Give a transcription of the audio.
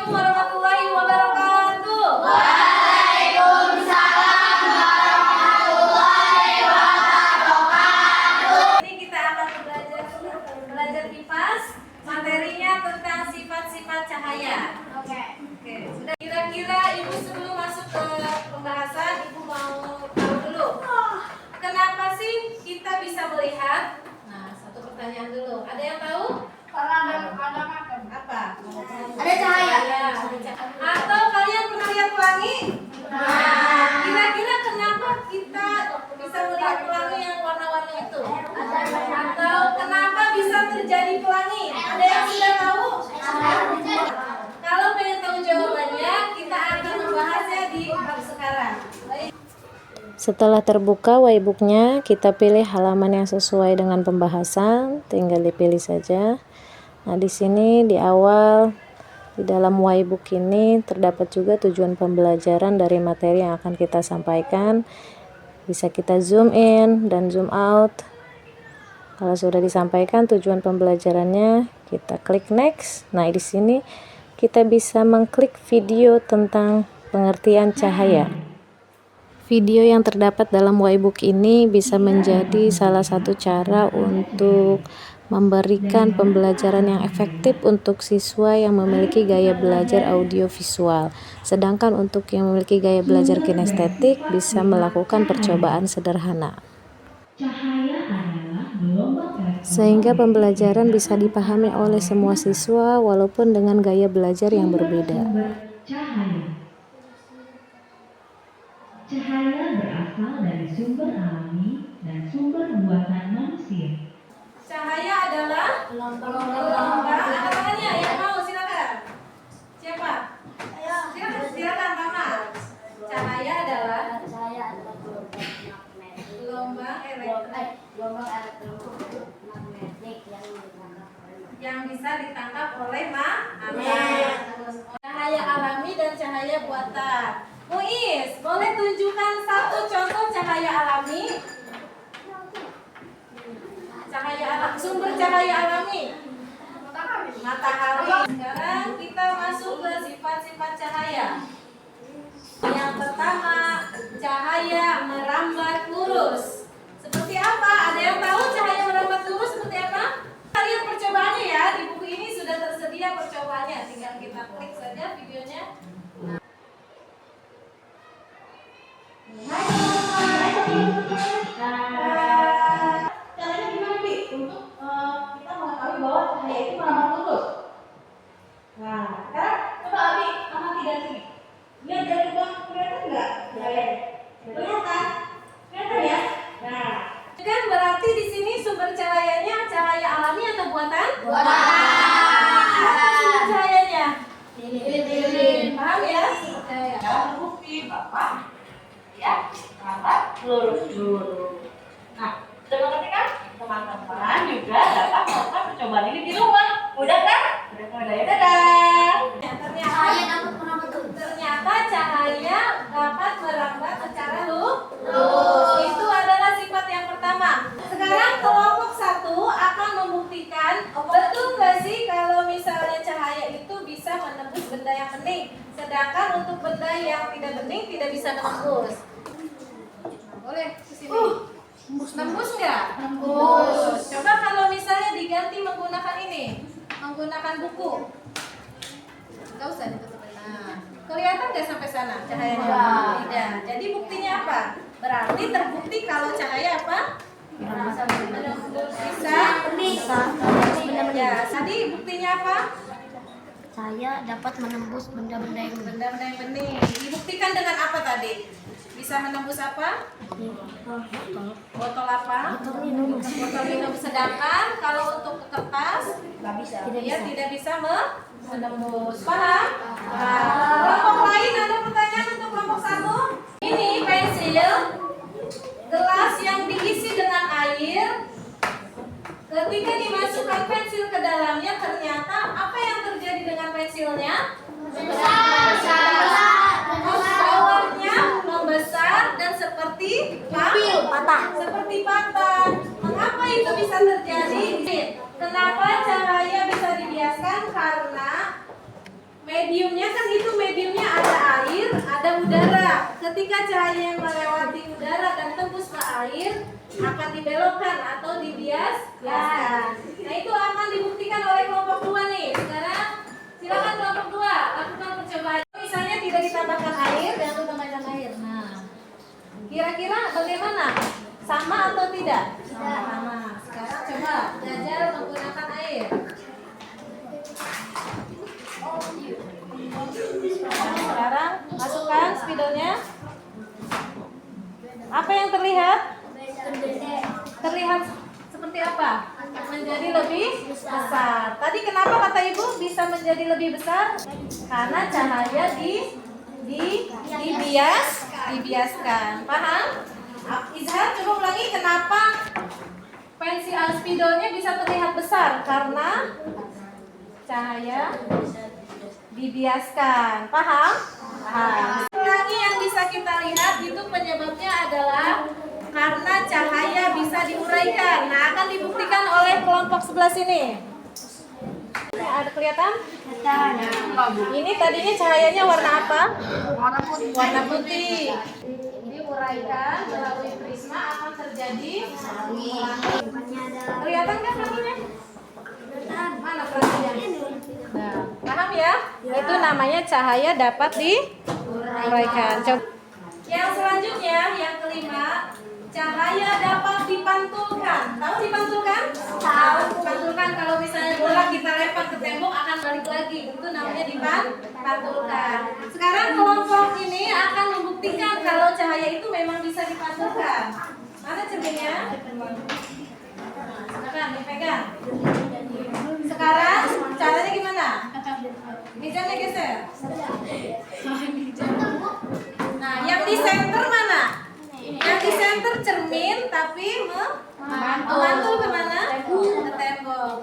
Assalamualaikum warahmatullahi wabarakatuh. Waalaikumsalam warahmatullahi wabarakatuh. Ini kita akan belajar kipas. Materinya tentang sifat-sifat cahaya. Oke. Sudah, kira-kira Ibu sebelum masuk ke pembahasan, Ibu mau tahu dulu. Kenapa sih kita bisa melihat? Nah, satu pertanyaan dulu. Ada yang tahu? Karena ada Apa? Ada cahaya. Atau kalian pernah lihat pelangi? Nah, kira-kira kenapa kita bisa melihat pelangi yang warna-warni itu? Atau kenapa bisa terjadi pelangi? Ada yang sudah tahu? Kalau pengen tahu jawabannya, kita akan membahasnya di bab sekarang. Baik. Setelah terbuka whitebooknya, kita pilih halaman yang sesuai dengan pembahasan, tinggal dipilih saja. Nah, di sini di awal di dalam whitebook ini terdapat juga tujuan pembelajaran dari materi yang akan kita sampaikan. Bisa kita zoom in dan zoom out. Kalau sudah disampaikan tujuan pembelajarannya, kita klik next. Nah, di sini kita bisa mengklik video tentang pengertian cahaya. Video yang terdapat dalam whitebook ini bisa menjadi salah satu cara untuk memberikan pembelajaran yang efektif untuk siswa yang memiliki gaya belajar audiovisual. Sedangkan untuk yang memiliki gaya belajar kinestetik bisa melakukan percobaan sederhana. Sehingga pembelajaran bisa dipahami oleh semua siswa walaupun dengan gaya belajar yang berbeda. Cahaya berasal dari sumber alami dan sumber buatan manusia. Cahaya adalah gelombang. Angkat tangannya, yang mau silakan. Siapa? Silakan Mama. Cahaya adalah gelombang elektromagnetik yang bisa ditangkap oleh magnet. Cahaya alami dan cahaya buatan. Muiz, boleh tunjukkan satu contoh cahaya alami? Sumber cahaya alami. Matahari. Sekarang kita masuk ke sifat-sifat cahaya. Yang pertama, cahaya merambat lurus. Seperti apa? Ada yang tahu cahaya merambat lurus seperti apa? Kita lihat percobaannya ya. Di buku ini sudah tersedia percobaannya. Tinggal kita klik saja videonya. Caranya gimana, Bi? Untuk kita mengetahui bahwa cahaya itu merambat lurus. Nah, sekarang coba Abi amati dari sini. Lihat dari bawah, kelihatan nggak cahayanya? Kelihatan? Kelihatan ya? Nah, kan berarti di sini sumber cahayanya cahaya alami atau buatan? Apa sumber cahayanya? Lilin. Paham ya? Dalam bukti Bapak ya, merambat lurus dulu. Nah, sudah mengerti kan? Teman-teman juga dapat melakukan percobaan ini di rumah. Mudah kan? Mudah ya, dadah. Ternyata cahaya dapat merambat secara lurus. Itu adalah sifat yang pertama. Sekarang kelompok 1 akan membuktikan betul nggak sih kalau misalnya cahaya itu bisa menembus benda yang bening, sedangkan untuk benda yang tidak bening tidak bisa menembus. Boleh ke sini. Nembus nggak? Nembus. Coba kalau misalnya diganti menggunakan ini, menggunakan buku. Nggak usah ditutup. Nah, kelihatan nggak sampai sana cahayanya? Tidak. Jadi buktinya apa? Berarti terbukti kalau cahaya apa? Menembus bisa. Ya. Tadi buktinya apa? Cahaya dapat menembus benda-benda yang bening. Dibuktikan dengan apa tadi? Bisa menembus apa? Botol apa? Botol minum. Sedangkan kalau untuk kertas, tidak bisa menembus. Paham? Kelompok lain ada pertanyaan untuk kelompok 1? Ini pensil, gelas yang diisi dengan air. Ketika dimasukkan pensil ke dalamnya, ternyata apa yang terjadi dengan pensilnya? Bawahnya membesar dan seperti patah. Mengapa itu bisa terjadi? Kenapa cahaya bisa dibiaskan? Karena mediumnya kan itu mediumnya ada air, ada udara. Ketika cahaya yang melewati udara dan tembus ke air akan dibelokkan atau dibiaskan. Nah itu akan dibuktikan oleh kelompok 2 nih. Sekarang silakan kelompok 2 lakukan percobaan. Misalnya tidak ditambahkan air, jangan lupa tambahkan air. Nah, kira-kira bagaimana? Sama atau tidak? Sama. Sekarang coba belajar menggunakan air. Nah, sekarang masukkan spidolnya. Apa yang terlihat? Terlihat seperti apa? Menjadi lebih besar. Tadi kenapa kata ibu bisa menjadi lebih besar? Karena cahaya dibiaskan. Paham? Izhar coba ulangi kenapa pensil spidolnya bisa terlihat besar? Karena cahaya dibiaskan. Paham? Paham. Ulangi yang bisa kita lihat itu penyebabnya adalah karena cahaya bisa diuraikan. Nah, akan dibuktikan oleh kelompok sebelah sini. Ini ada kelihatan? Ini tadinya cahayanya warna apa? Warna putih. Diuraikan melalui prisma akan terjadi kelihatan kan pelanginya? Mana pelanginya? Nah, paham ya? Itu namanya cahaya dapat diuraikan. Coba. Yang selanjutnya, yang kelima, cahaya dapat dipantulkan. Tahu dipantulkan? Tahu. Dipantulkan kalau misalnya bola kita lempar ke tembok akan balik lagi. Itu namanya dipantulkan. Sekarang kelompok ini akan membuktikan kalau cahaya itu memang bisa dipantulkan. Mana cerminnya? Silakan dipegang. Sekarang caranya gimana? Mejanya geser. Nah, yang di center mana? Yang di center cermin tapi memantul kemana? Ke tembok.